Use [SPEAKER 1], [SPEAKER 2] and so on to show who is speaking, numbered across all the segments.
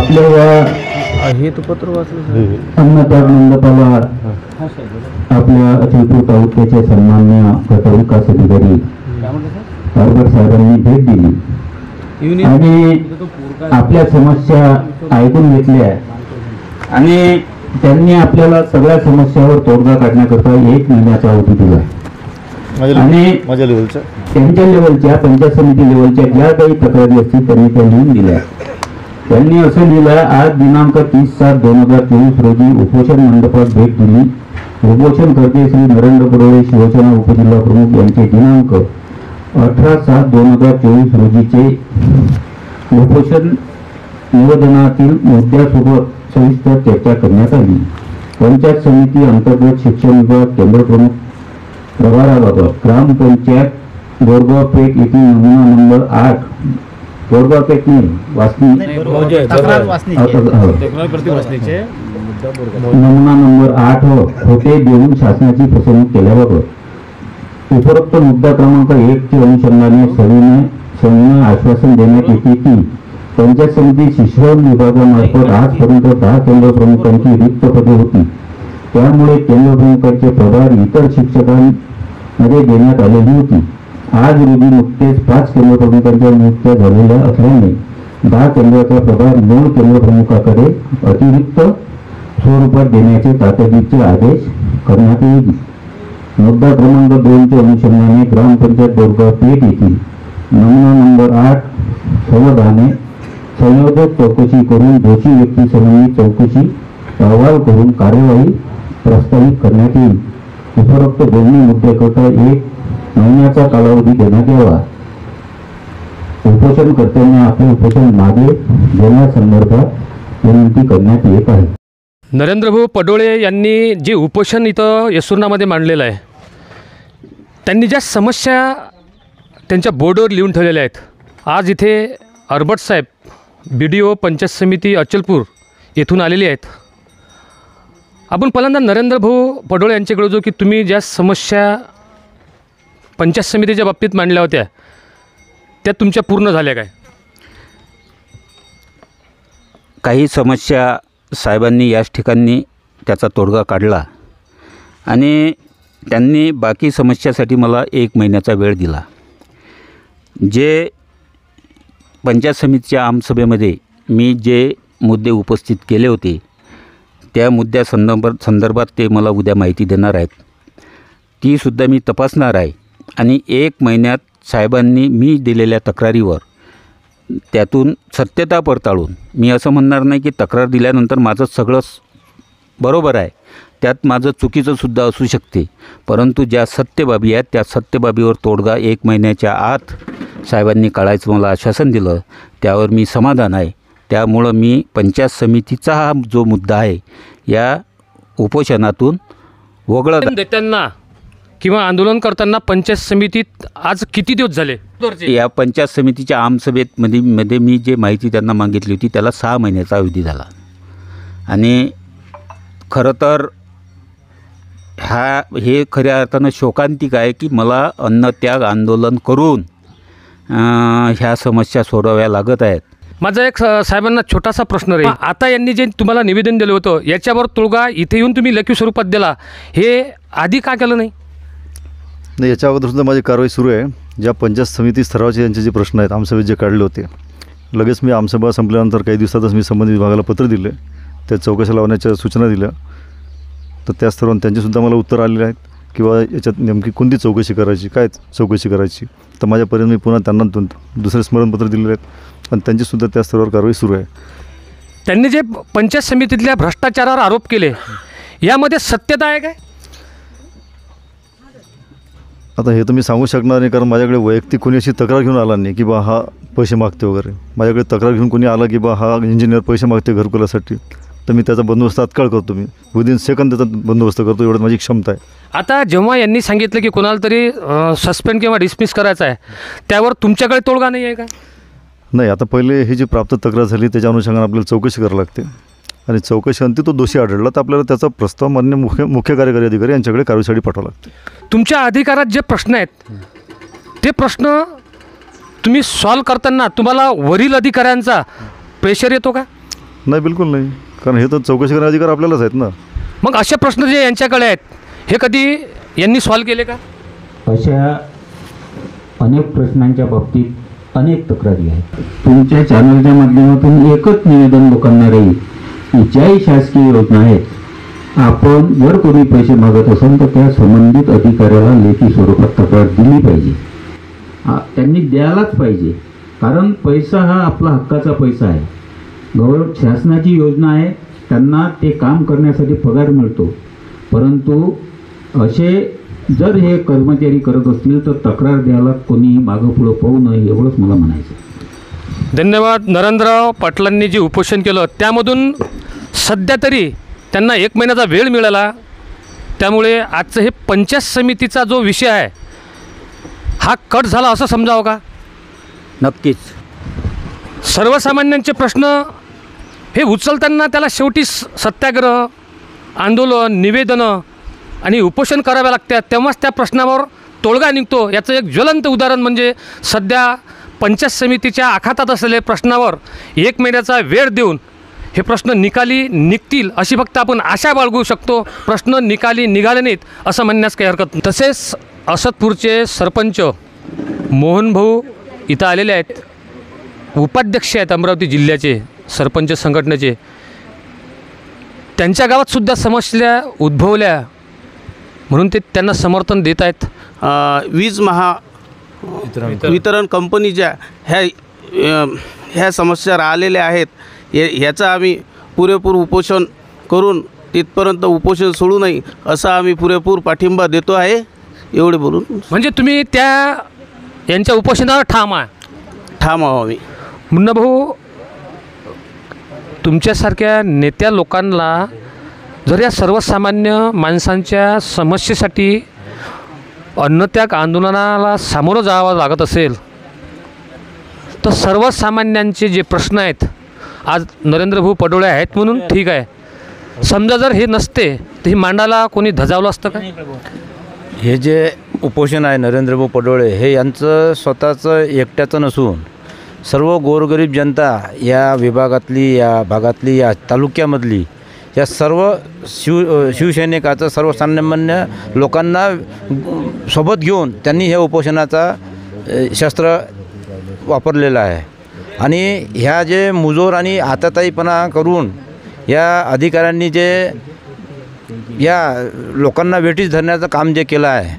[SPEAKER 1] आपल्या या
[SPEAKER 2] हे तो पत्र वाचलं
[SPEAKER 1] अन्नत्याग मंडपाला आपल्या अचलपूर तालुक्याचे सन्मान्य गटविकास अधिकारी कारभार साहेबांनी भेट दिली आणि आपल्या समस्या ऐकून घेतल्या आणि त्यांनी आपल्याला सगळ्या समस्यावर तोडगा काढण्याकरता 1 महिन्याचा अवधी दिला आणि
[SPEAKER 3] माझ्या लेवलच्या
[SPEAKER 1] त्यांच्या लेवलच्या पंचायत समिती लेवलच्या ज्या काही तक्रारी असतील त्यांनी त्या लिहून दिल्या. त्यांनी असं लिहिलं, आज दिनांक 30/7/2024 रोजी उपोषण मंडपात भेट दिली. उपोषणकर्ते श्री नरेंद्र पडोळे शिवसेना उपजिल्हा प्रमुख यांचे दिनांक 18/7/2024 रोजीचे उपोषण निवेदनातील मुद्द्यासोबत सविस्तर चर्चा करण्यात आली. पंचायत समिती अंतर्गत शिक्षण विभाग केंद्र प्रमुख प्रभाराबाबत ग्रामपंचायत गोरगाव पेठ येथील नमुना नंबर 8 गोरगाव पेठ नमुना नंबर 8 होते देऊन शासनाची फसवणूक केल्याबाबत उपरोक्त मुद्दा क्रमांक 1 चे अनुषंगाने सविनय आश्वासन देण्यात येते की पंचायत समिती शिक्षण विभागामार्फत आजपर्यंत 10 केंद्र प्रमुखांची रिक्त पदे होती. त्यामुळे केंद्र प्रमुखांचे प्रभार इतर शिक्षकांमध्ये देण्यात आलेली होती. आज रोजी नुकतेच 5 केंद्र प्रमुखांच्या नियुक्त्या झालेल्या असल्याने 10 केंद्राचा प्रभार मूळ केंद्र प्रमुखाकडे अतिरिक्त स्वरूपात देण्याचे तातडीचे आदेश करण्यात येईल. मुद्दा क्रमांक 2 च्या अनुषंगाने ग्रामपंचायत बोरगाव पेठ येथील नमुना नंबर 8 संवादाने संयोजक चौकशी करून दोषी व्यक्ती संबंधी चौकशी अहवाल करून कार्यवाही प्रस्तावित करण्यात येईल. उपरोक्त दोन्ही मुद्द्याकरता 1 महिन्याचा कालावधी देण्यात यावा. उपोषणकर्त्यांनी आपले उपोषण मागे घेण्यासंदर्भात विनंती करण्यात येत आहे.
[SPEAKER 4] नरेंद्रभाऊ पडोळे यांनी जे उपोषण इथं येसुर्नामध्ये मांडलेलं आहे, त्यांनी ज्या समस्या त्यांच्या बोर्डवर लिहून ठेवलेल्या आहेत, आज इथे अरबट साहेब BDO पंचायत समिती अचलपूर येथून आलेली आहेत. आपण पहिल्यांदा नरेंद्रभाऊ पडोळे यांच्याकडे जो की तुम्ही ज्या समस्या पंचायत समितीच्या बाबतीत मांडल्या होत्या त्या तुमच्या पूर्ण झाल्या काय?
[SPEAKER 5] काही समस्या साहेबांनी याच ठिकाणी त्याचा तोडगा काढला आणि त्यांनी बाकी समस्यासाठी मला 1 महिन्याचा वेळ दिला. जे पंचायत समितीच्या आमसभेमध्ये मी जे मुद्दे उपस्थित केले होते त्या संदर्भात ते मला उद्या माहिती देणार आहेत. तीसुद्धा मी तपासणार आहे आणि 1 महिन्यात साहेबांनी मी दिलेल्या तक्रारीवर त्यातून सत्यता पडताळून, मी असं म्हणणार नाही की तक्रार दिल्यानंतर माझं सगळंच बरोबर आहे, त्यात माझं चुकीचंसुद्धा असू शकते, परंतु ज्या सत्यबाबी आहेत त्या सत्यबाबीवर तोडगा 1 महिन्याच्या आत साहेबांनी काढायचं मला आश्वासन दिलं, त्यावर मी समाधान आहे. त्यामुळं मी पंचायत समितीचा हा जो मुद्दा आहे या उपोषणातून वगळत.
[SPEAKER 4] देताना किंवा आंदोलन करताना पंचायत समितीत आज किती दिवस झाले?
[SPEAKER 5] या पंचायत समितीच्या आमसभेमध्ये मी जे माहिती त्यांना मागितली होती त्याला 6 महिन्याचा अवधी झाला आणि खरं तर हे खऱ्या अर्थानं शोकांतिक आहे की मला अन्नत्याग आंदोलन करून ह्या समस्या सोडवाव्या लागत आहेत.
[SPEAKER 4] माझा एक साहेबांना छोटासा प्रश्न राहील. आता यांनी जे तुम्हाला निवेदन दिलं होतं याच्यावर तोडगा इथे येऊन तुम्ही लेखी स्वरूपात दिला, हे आधी का केलं नाही?
[SPEAKER 3] नाही, याच्या अगोदरसुद्धा माझी कारवाई सुरू आहे. ज्या पंचायत समिती स्तरावरचे यांचे जे प्रश्न आहेत आमसभेत जे काढले होते, लगेच मी आमसभा संपल्यानंतर काही दिवसातच मी संबंधित विभागाला पत्र दिले, त्या चौकशा लावण्याच्या सूचना दिल्या. तर त्या स्तरावर त्यांचेसुद्धा मला उत्तर आलेले आहेत किंवा याच्यात नेमकी कोणती चौकशी करायची, काय चौकशी करायची. तर माझ्यापर्यंत मी पुन्हा त्यांना दुसरे स्मरणपत्र दिलेले आहेत आणि त्यांचीसुद्धा त्या स्तरावर कारवाई सुरू आहे.
[SPEAKER 4] त्यांनी जे पंचायत समितीतल्या भ्रष्टाचारावर आरोप केले यामध्ये सत्यता आहे काय?
[SPEAKER 3] आता हे तर मी सांगू शकणार नाही, कारण माझ्याकडे वैयक्तिक कोणी अशी तक्रार घेऊन आला नाही की बा हा पैसे मागते वगैरे. माझ्याकडे तक्रार घेऊन कोणी आला की बा हा इंजिनियर पैसे मागते घरकुलासाठी, तर मी त्याचा बंदोबस्त तात्काळ करतो. मी विदिन सेकंद त्याचा बंदोबस्त करतो, एवढं माझी क्षमता आहे.
[SPEAKER 4] आता जेव्हा यांनी सांगितलं की कोणाला तरी सस्पेंड किंवा डिसमिस करायचं आहे, त्यावर तुमच्याकडे तोडगा नाही आहे का?
[SPEAKER 3] नाही, आता पहिले ही जी प्राप्त तक्रार झाली त्याच्या अनुषंगाने आपल्याला चौकशी करावी लागते आणि चौकशी अंती तो दोषी आढळला तर आपल्याला त्याचा प्रस्ताव मान्य मुख्य कार्यकारी अधिकारी यांच्याकडे कारवाईसाठी पाठवावा लागते.
[SPEAKER 4] तुमच्या अधिकारात जे प्रश्न आहेत ते प्रश्न तुम्ही सॉल्व करताना तुम्हाला वरील अधिकाऱ्यांचा प्रेशर येतो का?
[SPEAKER 3] नाही, बिलकुल नाही. कारण हे तर चौकशी करण्याचे अधिकार आपल्यालाच आहेत ना.
[SPEAKER 4] मग असे प्रश्न जे यांच्याकडे आहेत हे कधी यांनी सॉल्व्ह केले का?
[SPEAKER 1] अशा अनेक प्रश्नांच्या बाबतीत अनेक तक्रारी आहेत. तुमच्या चॅनलच्या माध्यमातून एकच निवेदन लोकांना राहील की ज्याही शासकीय योजना आहेत, आपण जर कोणी पैसे मागत असेल तर त्या संबंधित अधिकाऱ्याला लेखी स्वरूपात तक्रार दिली पाहिजे. त्यांनी द्यायलाच पाहिजे, कारण पैसा हा आपला हक्काचा पैसा आहे. शासनाची योजना आहे, त्यांना ते काम करण्यासाठी पगार मिळतो. परंतु असे जर हे कर्मचारी करत असतील तर तक्रार द्यायला कोणी मागं पुढं पाहू नये, एवढंच मला म्हणायचं.
[SPEAKER 4] धन्यवाद. नरेंद्रराव पाटलांनी जे उपोषण केलं त्यामधून सध्या तरी त्यांना 1 महिन्याचा वेळ मिळाला. त्यामुळे आजचं हे पंचायत समितीचा जो विषय आहे हा कट झाला असं समजावं का?
[SPEAKER 5] नक्कीच.
[SPEAKER 4] सर्वसामान्यांचे प्रश्न हे उचलताना त्याला शेवटी सत्याग्रह, आंदोलन, निवेदनं आणि उपोषण करावे लागतात, तेव्हाच त्या प्रश्नावर तोडगा निघतो. याचं एक ज्वलंत उदाहरण म्हणजे सध्या पंचायत समितीच्या आखातात असलेल्या प्रश्नावर 1 महिन्याचा वेळ देऊन हे प्रश्न निकाली निघतील अशी फक्त आपण आशा बाळगू शकतो. प्रश्न निकाली निघाले नाहीत असं म्हणण्यास काही हरकत नाही. तसेच असदपूरचे सरपंच मोहनभाऊ इथं आलेले आहेत, उपाध्यक्ष आहेत अमरावती जिल्ह्याचे सरपंच संघटनेचे. त्यांच्या गावातसुद्धा समस्या उद्भवल्या म्हणून ते त्यांना समर्थन देत आहेत.
[SPEAKER 2] वीज वितरण कंपनीच्या ह्या समस्या राहिलेल्या आहेत. ह्याचा आम्ही पुरेपूर उपोषण करून तिथपर्यंत उपोषण सोडू नये असा आम्ही पुरेपूर पाठिंबा देतो आहे. एवढे बोलून
[SPEAKER 4] म्हणजे तुम्ही त्या यांच्या उपोषणावर ठाम
[SPEAKER 2] आहो आम्ही.
[SPEAKER 4] मुन्नाभाऊ, तुमच्यासारख्या नेत्या लोकांना जर या सर्वसामान्य माणसांच्या समस्येसाठी अन्नत्याग आंदोलनाला सामोरं जावं लागत असेल तर सर्वसामान्यांचे जे प्रश्न आहेत, आज नरेंद्रभाऊ पडोळे आहेत म्हणून ठीक आहे, समजा जर हे नसते तर हे मांडायला कोणी धजावलं असतं का?
[SPEAKER 6] हे जे उपोषण आहे नरेंद्रभाऊ पडोळे हे यांचं स्वतःचं एकट्याचं नसून सर्व गोरगरीब जनता या विभागातली, या भागातली, या तालुक्यामधली या सर्व शिवसैनिकाचं सर्वसामान्य लोकांना सोबत घेऊन त्यांनी हे उपोषणाचा शस्त्र वापरलेलं आहे. आणि ह्या जे मुजोर आणि हाताताईपणा करून या अधिकाऱ्यांनी जे या लोकांना वेठीस धरण्याचं काम जे केलं आहे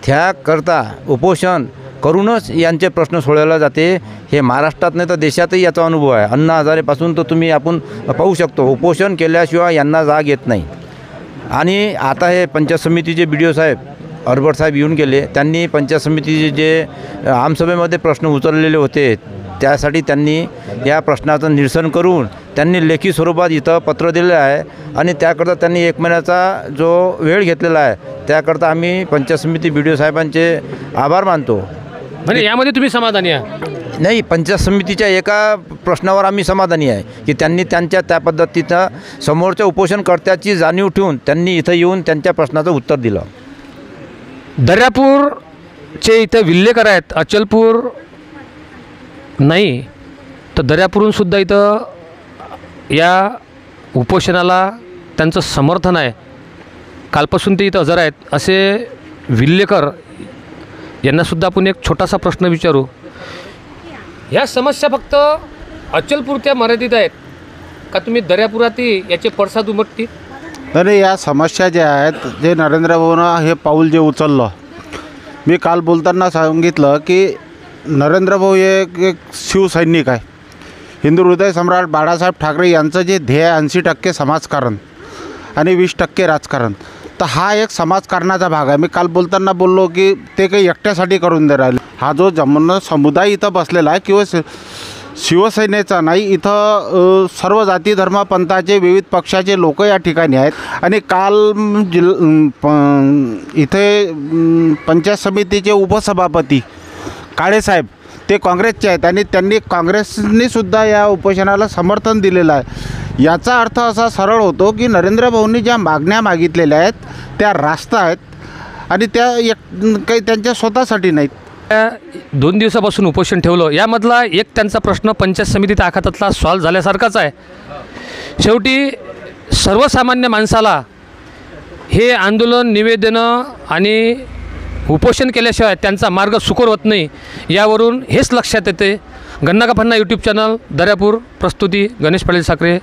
[SPEAKER 6] त्याकरता उपोषण करूनच यांचे प्रश्न सोडवले जाते. हे महाराष्ट्रात नाही तर देशातही याचा अनुभव आहे. अण्णा हजारेपासून तर तुम्ही आपण पाहू शकतो, उपोषण केल्याशिवाय यांना जाग येत नाही. आणि आता हे पंचायत समितीचे BDO साहेब अरबट साहेब येऊन गेले, त्यांनी पंचायत समितीचे जे आमसभेमध्ये प्रश्न उचललेले होते त्यासाठी त्यांनी या प्रश्नाचं निरसन करून त्यांनी लेखी स्वरूपात इथं पत्र दिलेलं आहे. आणि त्याकरता त्यांनी 1 महिन्याचा जो वेळ घेतलेला आहे त्याकरता आम्ही पंचायत समिती BDO साहेबांचे आभार मानतो.
[SPEAKER 4] म्हणजे यामध्ये तुम्ही समाधानी आहे?
[SPEAKER 6] नाही, पंचायत समितीच्या एका प्रश्नावर आम्ही समाधानी आहे की त्यांनी त्यांच्या त्या पद्धतीचं समोरच्या उपोषणकर्त्याची जाणीव ठेवून त्यांनी इथं येऊन त्यांच्या प्रश्नाचं उत्तर दिलं.
[SPEAKER 4] दर्यापूरचे इथं विल्लेकर आहेत, अचलपूर नाही तर दर्यापूरहूनसुद्धा इथं या उपोषणाला त्यांचं समर्थन आहे. कालपासून ते इथं हजर आहेत. असे विल्लेकर यांनासुद्धा आपण एक छोटासा प्रश्न विचारू. ह्या समस्या फक्त अचलपूरच्या मर्यादित आहेत का तुम्ही दर्यापुरातही याचे पडसाद उमटतील?
[SPEAKER 7] नाही, या समस्या ज्या आहेत जे नरेंद्र भाऊनं हे पाऊल जे उचललं, मी काल बोलताना सांगितलं की नरेंद्र भाऊ हे एक शिवसैनिक आहे. हिंदू हृदय सम्राट बाळासाहेब ठाकरे यांचं जे ध्येय 80% समाजकारण आणि 20% राजकारण, तर हा एक समाजकारणाचा भाग आहे. मी काल बोलताना बोललो की ते काही एकट्यासाठी करून दे राहिले. हा जो जमुना समुदाय इथं बसलेला आहे किंवा शिवसेनेचा नाही, इथं सर्व जाती धर्म पंथाचे विविध पक्षाचे लोक या ठिकाणी आहेत. आणि काल इथे पंचायत समितीचे उपसभापती काळेसाहेब ते काँग्रेसचे आहेत आणि त्यांनी काँग्रेसनीसुद्धा या उपोषणाला समर्थन दिलेलं आहे. याचा अर्थ असा सरळ होतो की नरेंद्र भाऊंनी ज्या मागण्या मागितलेल्या आहेत त्या रास्त आहेत आणि त्या काही त्यांच्या स्वतःसाठी नाहीत.
[SPEAKER 4] 2 दिवसापासून उपोषण ठेवलं, यामधला एक त्यांचा प्रश्न पंचायत समितीत आखातातला सॉल्व्ह झाल्यासारखाच आहे. शेवटी सर्वसामान्य माणसाला हे आंदोलन, निवेदनं आणि उपोषण केल्याशिवाय त्यांचा मार्ग सुकर होत नाही, यावरून हेच लक्षात येते. गन्ना का फन्ना यूट्यूब चॅनल, दर्यापूर. प्रस्तुती गणेश पाटील साखरे.